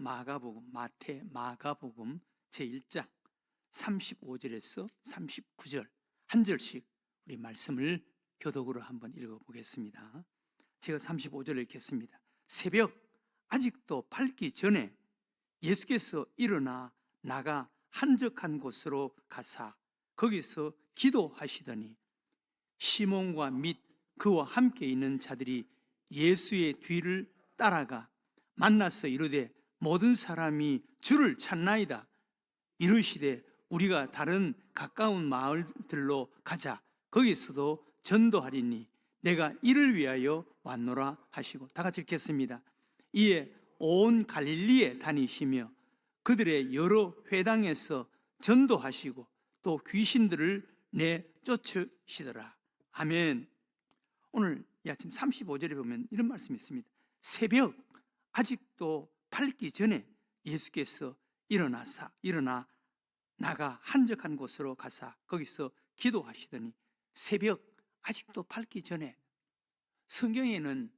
마가복음, 마태, 마가복음 제1장 35절에서 39절 한 절씩 우리 말씀을 교독으로 한번 읽어보겠습니다. 제가 35절을 읽겠습니다. 새벽 아직도 밝기 전에 예수께서 일어나 나가 한적한 곳으로 가사 거기서 기도하시더니 시몬과 및 그와 함께 있는 자들이 예수의 뒤를 따라가 만나서 이르되 모든 사람이 주를 찾나이다. 이르시되 우리가 다른 가까운 마을들로 가자. 거기서도 전도하리니 내가 이를 위하여 왔노라 하시고, 다 같이 읽겠습니다. 이에 온 갈릴리에 다니시며 그들의 여러 회당에서 전도하시고 또 귀신들을 내쫓으시더라. 아멘. 오늘 이 아침 35절에 보면 이런 말씀이 있습니다. 새벽 아직도 밝기 전에 예수께서 일어나 나가 한적한 곳으로 가사 거기서 기도하시더니, 새벽 아직도 밝기 전에, 성경에는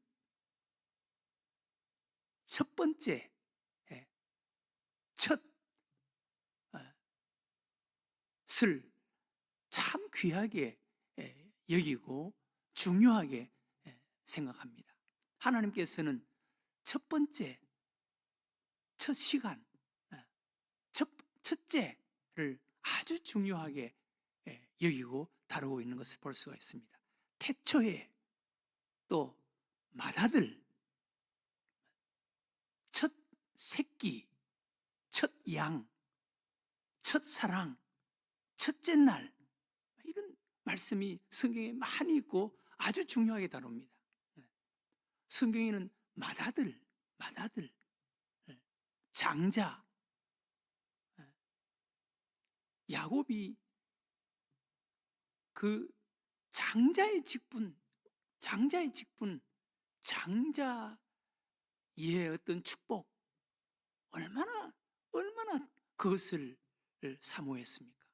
첫 번째 첫을 참 귀하게 여기고 중요하게 생각합니다. 하나님께서는 첫 번째, 첫 시간, 첫째를 아주 중요하게 여기고 다루고 있는 것을 볼 수가 있습니다. 태초에 또 맏아들, 첫 새끼, 첫 양, 첫 사랑, 첫째 날, 이런 말씀이 성경에 많이 있고 아주 중요하게 다룹니다. 성경에는 맏아들, 장자, 야곱이 그 장자의 직분, 장자의 어떤 축복, 얼마나 그것을 사모했습니까?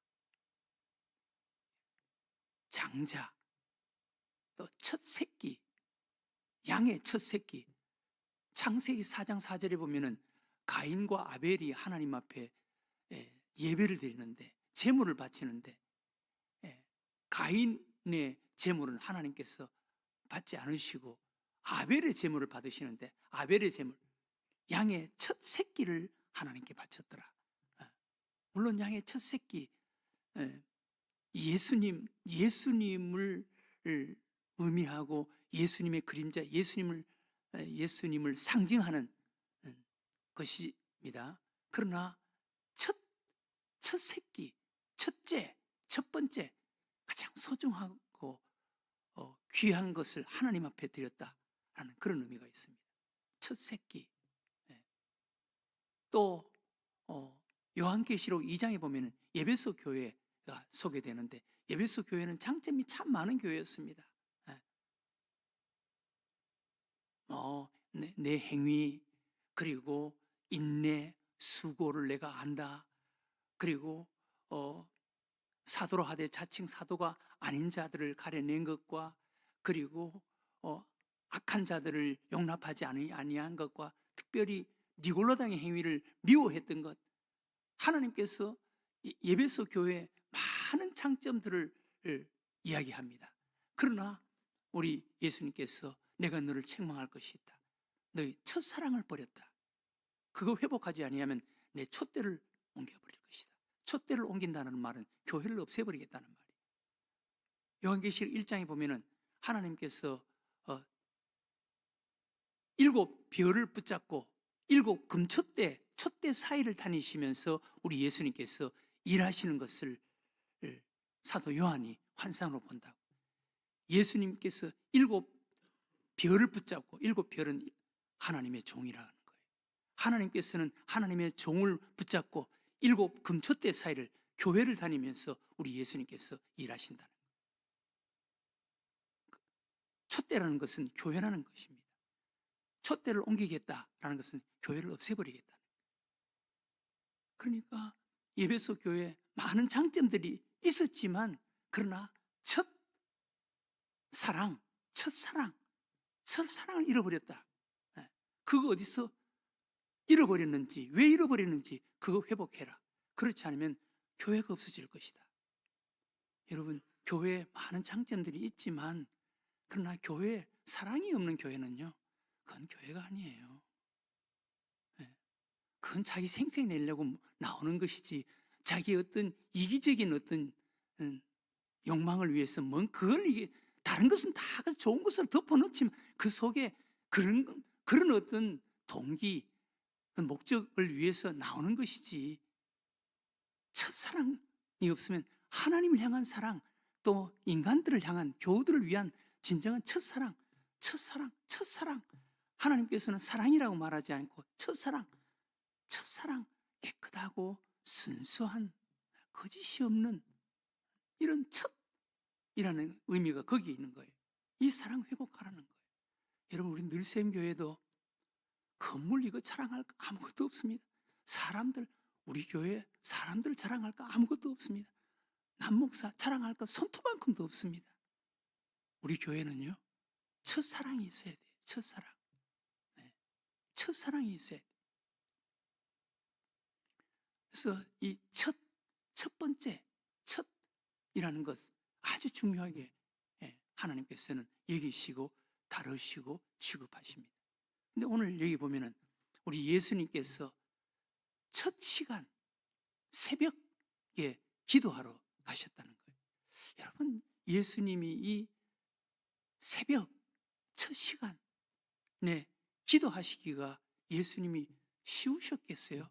장자, 또 첫 새끼, 양의 첫 새끼. 창세기 4장 4절에 보면은 가인과 아벨이 하나님 앞에 예배를 드리는데, 제물을 바치는데, 가인의 제물은 하나님께서 받지 않으시고 아벨의 제물을 받으시는데, 아벨의 제물, 양의 첫 새끼를 하나님께 바쳤더라. 물론 양의 첫 새끼, 예수님을 의미하고 예수님의 그림자, 예수님을 상징하는 것입니다. 그러나 첫 새끼, 첫째, 첫 번째, 가장 소중하고 귀한 것을 하나님 앞에 드렸다라는 그런 의미가 있습니다. 첫 새끼. 또 요한계시록 2장에 보면은 에베소 교회가 소개되는데, 에베소 교회는 장점이 참 많은 교회였습니다. 내 행위, 그리고 인내, 수고를 내가 안다. 그리고 사도로 하되 자칭 사도가 아닌 자들을 가려낸 것과, 그리고 악한 자들을 용납하지 아니한 것과, 특별히 니골라당의 행위를 미워했던 것, 하나님께서 에베소 교회의 많은 장점들을 이야기합니다. 그러나 우리 예수님께서 내가 너를 책망할 것이 있다. 너희 첫사랑을 버렸다. 그거 회복하지 아니하면 내 촛대를 옮겨버릴 것이다. 촛대를 옮긴다는 말은 교회를 없애버리겠다는 말이에요. 요한계시록 1장에 보면은 하나님께서 7 별을 붙잡고 7 금촛대, 촛대 사이를 다니시면서 우리 예수님께서 일하시는 것을 사도 요한이 환상으로 본다고. 예수님께서 7 별을 붙잡고, 7 별은 하나님의 종이라는 거예요. 하나님께서는 하나님의 종을 붙잡고 7 금촛대 사이를, 교회를 다니면서 우리 예수님께서 일하신다는 거예요. 촛대라는 것은 교회라는 것입니다. 촛대를 옮기겠다라는 것은 교회를 없애버리겠다는 거예요. 그러니까 에베소 교회에 많은 장점들이 있었지만, 그러나 첫사랑을 잃어버렸다. 그거 어디서 잃어버렸는지, 왜 잃어버렸는지 그거 회복해라. 그렇지 않으면 교회가 없어질 것이다. 여러분, 교회에 많은 장점들이 있지만 그러나 교회에 사랑이 없는 교회는요, 그건 교회가 아니에요. 예. 그건 자기 생색 내려고 나오는 것이지, 자기 어떤 이기적인 어떤 욕망을 위해서 그걸 이게 다른 것은 다 좋은 것을 덮어놓지만 그 속에 그런 어떤 동기, 목적을 위해서 나오는 것이지, 첫사랑이 없으면 하나님을 향한 사랑, 또 인간들을 향한 교우들을 위한 진정한 첫사랑, 하나님께서는 사랑이라고 말하지 않고 첫사랑, 깨끗하고 순수한, 거짓이 없는 이런 첫이라는 의미가 거기에 있는 거예요. 이 사랑 회복하라는 거예요. 여러분, 우리 늘샘교회도 건물 이거 자랑할 거 아무것도 없습니다. 우리 교회 사람들 자랑할 거 아무것도 없습니다. 남목사 자랑할 거 손톱만큼도 없습니다. 우리 교회는요, 첫사랑이 있어야 돼요. 첫사랑. 네. 첫사랑이 있어야 돼요. 그래서 이 첫 번째, 첫이라는 것 아주 중요하게 하나님께서는 여기시고 다루시고 취급하십니다. 근데 오늘 여기 보면은 우리 예수님께서 첫 시간 새벽에 기도하러 가셨다는 거예요. 여러분, 예수님이 이 새벽 첫 시간에 기도하시기가 예수님이 쉬우셨겠어요?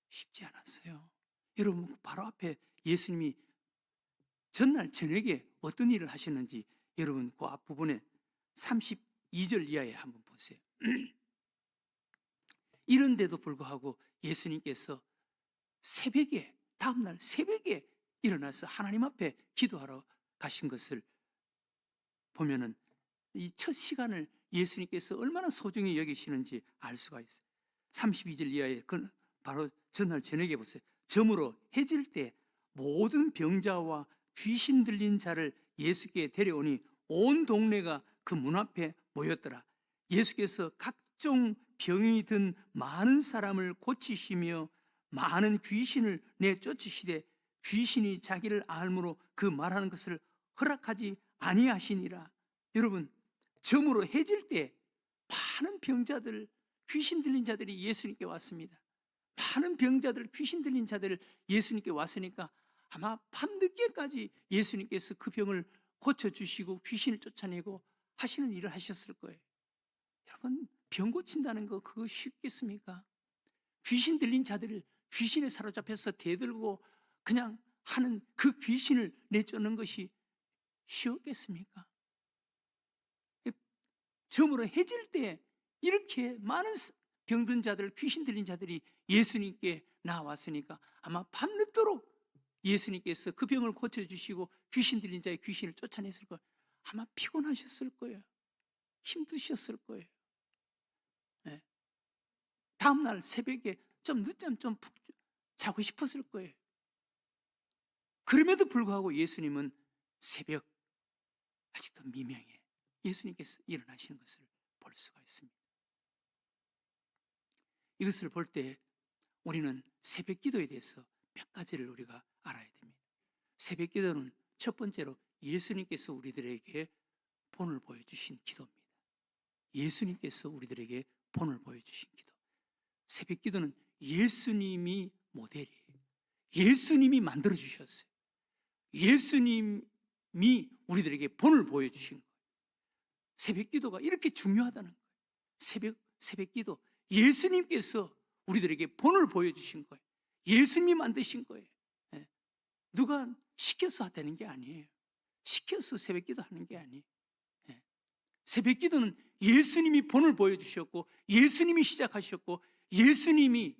쉽지 않았어요. 여러분, 바로 앞에 예수님이 전날 저녁에 어떤 일을 하셨는지 여러분 그 앞부분에 32절 이하에 한번 보세요. 이런데도 불구하고 예수님께서 다음날 새벽에 일어나서 하나님 앞에 기도하러 가신 것을 보면은 이 첫 시간을 예수님께서 얼마나 소중히 여기시는지 알 수가 있어요. 32절 이하에 바로 전날 저녁에 보세요. 저물어 해질 때 모든 병자와 귀신 들린 자를 예수께 데려오니 온 동네가 그 문 앞에 모였더라. 예수께서 각종 병이 든 많은 사람을 고치시며 많은 귀신을 내쫓으시되 귀신이 자기를 알므로 그 말하는 것을 허락하지 아니하시니라. 여러분, 저물어 해질 때 많은 병자들, 귀신 들린 자들이 예수님께 왔습니다. 많은 병자들, 귀신 들린 자들 예수님께 왔으니까 아마 밤늦게까지 예수님께서 그 병을 고쳐주시고 귀신을 쫓아내고 하시는 일을 하셨을 거예요. 여러분, 병 고친다는 거 그거 쉽겠습니까? 귀신 들린 자들을 귀신에 사로잡혀서 대들고 그냥 하는 그 귀신을 내쫓는 것이 쉬웠겠습니까? 저물어 해질 때 이렇게 많은 병든 자들, 귀신 들린 자들이 예수님께 나왔으니까 아마 밤늦도록 예수님께서 그 병을 고쳐주시고 귀신 들린 자의 귀신을 쫓아냈을 거예요. 아마 피곤하셨을 거예요. 힘드셨을 거예요. 네. 다음날 새벽에 좀 늦잠 좀 푹 자고 싶었을 거예요. 그럼에도 불구하고 예수님은 새벽 아직도 미명에 예수님께서 일어나시는 것을 볼 수가 있습니다. 이것을 볼 때 우리는 새벽 기도에 대해서 몇 가지를 우리가 알아야 됩니다. 새벽 기도는 첫 번째로 예수님께서 우리들에게 본을 보여주신 기도입니다. 예수님께서 우리들에게 본을 보여주신 기도. 새벽 기도는 예수님이 모델이에요. 예수님이 만들어주셨어요. 예수님이 우리들에게 본을 보여주신 거예요. 새벽 기도가 이렇게 중요하다는 거예요. 새벽 기도. 예수님께서 우리들에게 본을 보여주신 거예요. 예수님이 만드신 거예요. 누가 시켜서 되는 게 아니에요. 시켜서 새벽 기도 하는 게 아니에요. 새벽 기도는 예수님이 본을 보여주셨고 예수님이 시작하셨고 예수님이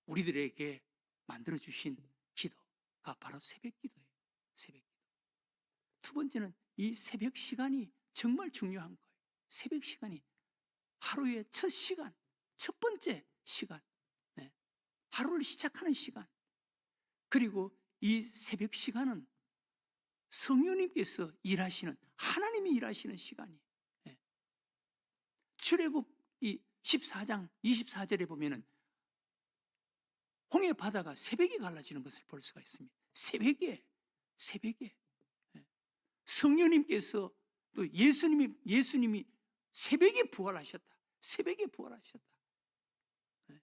우리들에게 만들어주신 기도가 바로 새벽 기도예요. 새벽 기도. 두 번째는 이 새벽 시간이 정말 중요한 거예요. 새벽 시간이 하루의 첫 시간, 첫 번째 시간, 하루를 시작하는 시간. 그리고 이 새벽 시간은 성령님께서 일하시는, 하나님이 일하시는 시간이에요. 출애굽 이 14장 24절에 보면은 홍해 바다가 새벽에 갈라지는 것을 볼 수가 있습니다. 새벽에. 예. 성령님께서 또 예수님이 새벽에 부활하셨다. 새벽에 부활하셨다. 예.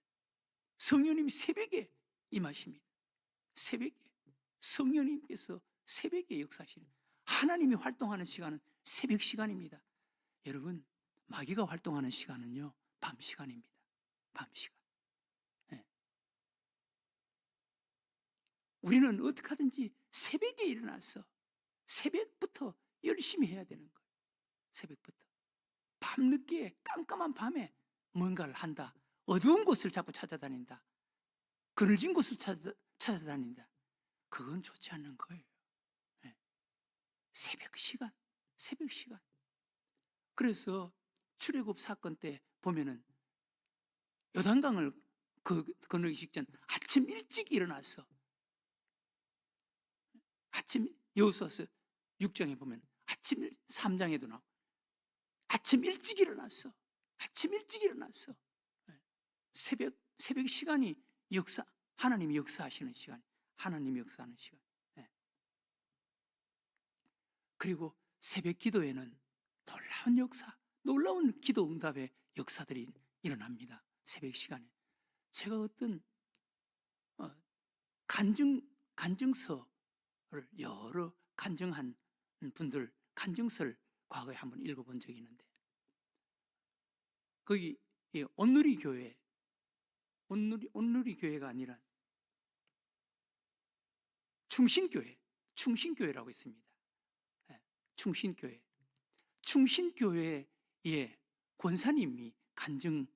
성령님이 새벽에 임하십니다. 새벽에. 성령님께서 새벽에 역사하시는, 하나님이 활동하는 시간은 새벽 시간입니다. 여러분, 마귀가 활동하는 시간은요, 밤 시간입니다. 밤 시간. 예. 우리는 어떻게 하든지 새벽에 일어나서 새벽부터 열심히 해야 되는 거예요. 새벽부터. 밤늦게 깜깜한 밤에 뭔가를 한다. 어두운 곳을 자꾸 찾아다닌다. 그늘진 곳을 찾아다닌다. 그건 좋지 않는 거예요. 네. 새벽 시간. 그래서 출애굽 사건 때 보면은 요단강을 건너기 직전 아침 일찍 일어나서, 아침 여호수아서 6장에 보면 아침 3장에도 나오고 아침 일찍 일어나서 네. 새벽 시간이 하나님이 역사하시는 시간, 하나님이 역사하는 시간. 네. 그리고 새벽 기도에는 놀라운 기도 응답의 역사들이 일어납니다. 새벽 시간에. 제가 어떤 간증서를, 여러 간증한 분들 간증서를 과거에 한번 읽어본 적이 있는데, 거기 온누리 교회가 아니라 충신교회라고 있습니다. 충신교회의 권사님이 간증한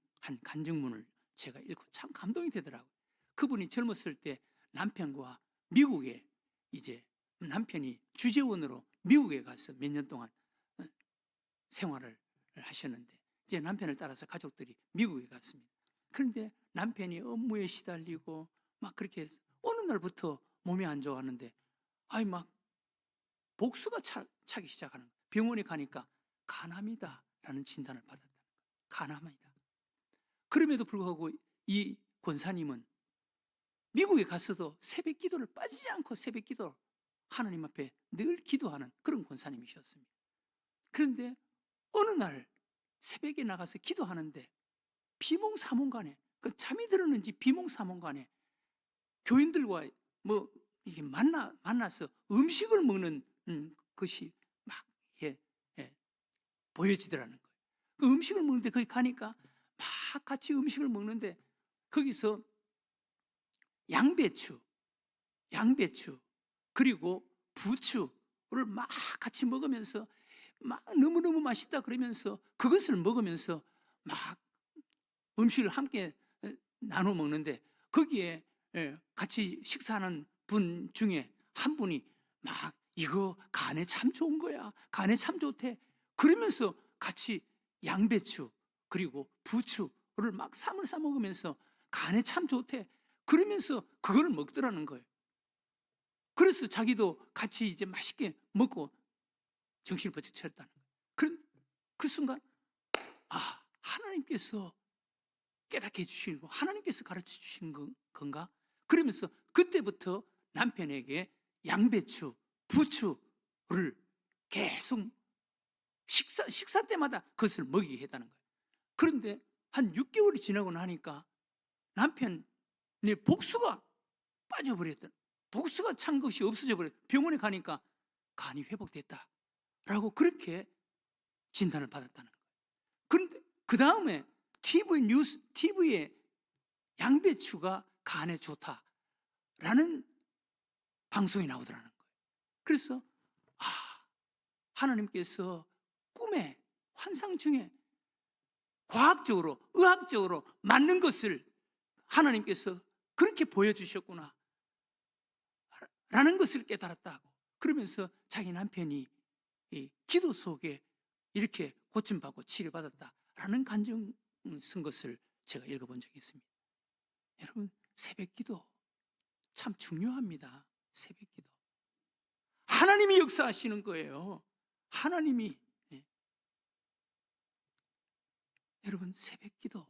간증문을 제가 읽고 참 감동이 되더라고요. 그분이 젊었을 때 남편과 미국에, 이제 남편이 주재원으로 미국에 가서 몇 년 동안 생활을 하셨는데, 이제 남편을 따라서 가족들이 미국에 갔습니다. 그런데 남편이 업무에 시달리고 막 그렇게 해서 어느 날부터 몸이 안 좋았는데, 막 복수가 차기 시작하는 거예요. 병원에 가니까 간암이다라는 진단을 받았다는 거예요. 간암이다. 그럼에도 불구하고 이 권사님은 미국에 갔어도 새벽 기도를 빠지지 않고 새벽 기도, 하나님 앞에 늘 기도하는 그런 권사님이셨습니다. 그런데 어느 날 새벽에 나가서 기도하는데 비몽사몽간에, 잠이 들었는지 비몽사몽간에 교인들과 이게 만나서 음식을 먹는 것이 막 보여지더라는 거예요. 그 음식을 먹는데 거기 가니까 막 같이 음식을 먹는데 거기서 양배추 그리고 부추를 막 같이 먹으면서 막 너무너무 맛있다 그러면서 그것을 먹으면서 막 음식을 함께 나눠 먹는데, 거기에 같이 식사하는 분 중에 한 분이 막 이거 간에 참 좋은 거야, 간에 참 좋대 그러면서 같이 양배추 그리고 부추를 막 쌈을 싸 먹으면서 간에 참 좋대 그러면서 그거를 먹더라는 거예요. 그래서 자기도 같이 이제 맛있게 먹고 정신을 번쩍 차렸다는 거예요. 그 순간 하나님께서 깨닫게 해주시고 하나님께서 가르쳐 주시는 건가? 그러면서 그때부터 남편에게 양배추, 부추를 계속 식사 때마다 그것을 먹이게 했다는 거예요. 그런데 한 6개월이 지나고 나니까 남편의 복수가 빠져버렸던, 복수가 찬 것이 없어져 버렸. 병원에 가니까 간이 회복됐다라고 그렇게 진단을 받았다는 거예요. 그런데 그 다음에 TV에 양배추가 간에 좋다라는 방송이 나오더라는 거예요. 그래서 하나님께서 꿈에, 환상 중에 과학적으로, 의학적으로 맞는 것을 하나님께서 그렇게 보여주셨구나 라는 것을 깨달았다고. 그러면서 자기 남편이 이 기도 속에 이렇게 고침받고 치료받았다라는 간증 쓴 것을 제가 읽어본 적이 있습니다. 여러분, 새벽 기도 참 중요합니다. 새벽 기도. 하나님이 역사하시는 거예요. 하나님이. 여러분, 새벽 기도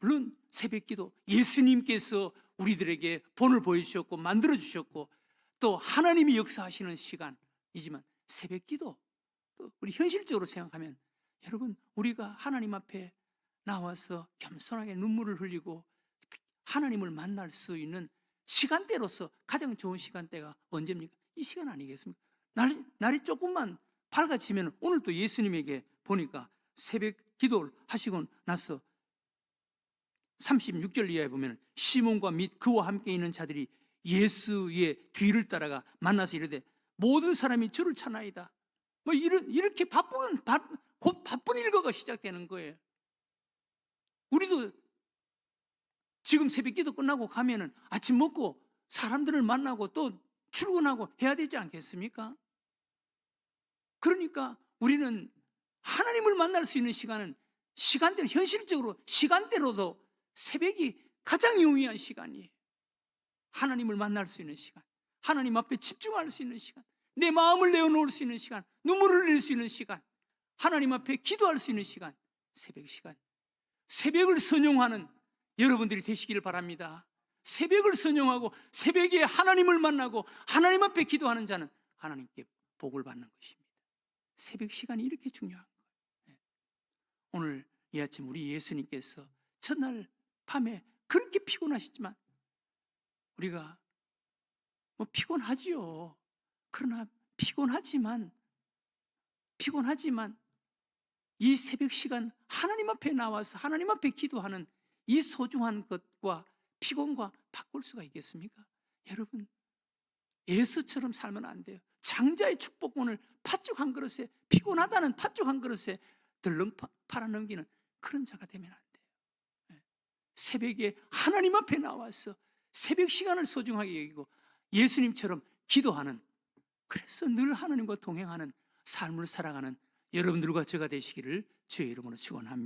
물론 새벽기도 예수님께서 우리들에게 본을 보여주셨고 만들어주셨고 또 하나님이 역사하시는 시간이지만 새벽기도 또 우리 현실적으로 생각하면 여러분 우리가 하나님 앞에 나와서 겸손하게 눈물을 흘리고 하나님을 만날 수 있는 시간대로서 가장 좋은 시간대가 언제입니까? 이 시간 아니겠습니까? 날이 조금만 밝아지면 오늘 또 예수님에게 보니까 새벽 기도를 하시고 나서 36절 이하에 보면 시몬과 및 그와 함께 있는 자들이 예수의 뒤를 따라가 만나서 이르되 모든 사람이 주를 찾나이다. 뭐 이렇게 곧 바쁜 일과가 시작되는 거예요. 우리도 지금 새벽기도 끝나고 가면은 아침 먹고 사람들을 만나고 또 출근하고 해야 되지 않겠습니까? 그러니까 우리는 하나님을 만날 수 있는 시간은 시간대로 현실적으로 시간대로도 새벽이 가장 용이한 시간이에요. 하나님을 만날 수 있는 시간, 하나님 앞에 집중할 수 있는 시간, 내 마음을 내어놓을 수 있는 시간, 눈물을 흘릴 수 있는 시간, 하나님 앞에 기도할 수 있는 시간, 새벽 시간. 새벽을 선용하는 여러분들이 되시기를 바랍니다. 새벽을 선용하고 새벽에 하나님을 만나고 하나님 앞에 기도하는 자는 하나님께 복을 받는 것입니다. 새벽 시간이 이렇게 중요한 거예요. 오늘 이 아침 우리 예수님께서 첫날 밤에 그렇게 피곤하시지만 우리가 뭐 피곤하지요. 그러나 피곤하지만 이 새벽 시간 하나님 앞에 나와서 하나님 앞에 기도하는 이 소중한 것과 피곤과 바꿀 수가 있겠습니까? 여러분 예수처럼 살면 안 돼요. 장자의 축복권을 팥죽 한 그릇에 피곤하다는 팥죽 한 그릇에 덜렁 팔아넘기는 그런 자가 되면 안 돼요. 새벽에 하나님 앞에 나와서 새벽 시간을 소중하게 여기고 예수님처럼 기도하는, 그래서 늘 하나님과 동행하는 삶을 살아가는 여러분들과 저가 되시기를 주의 이름으로 축원합니다.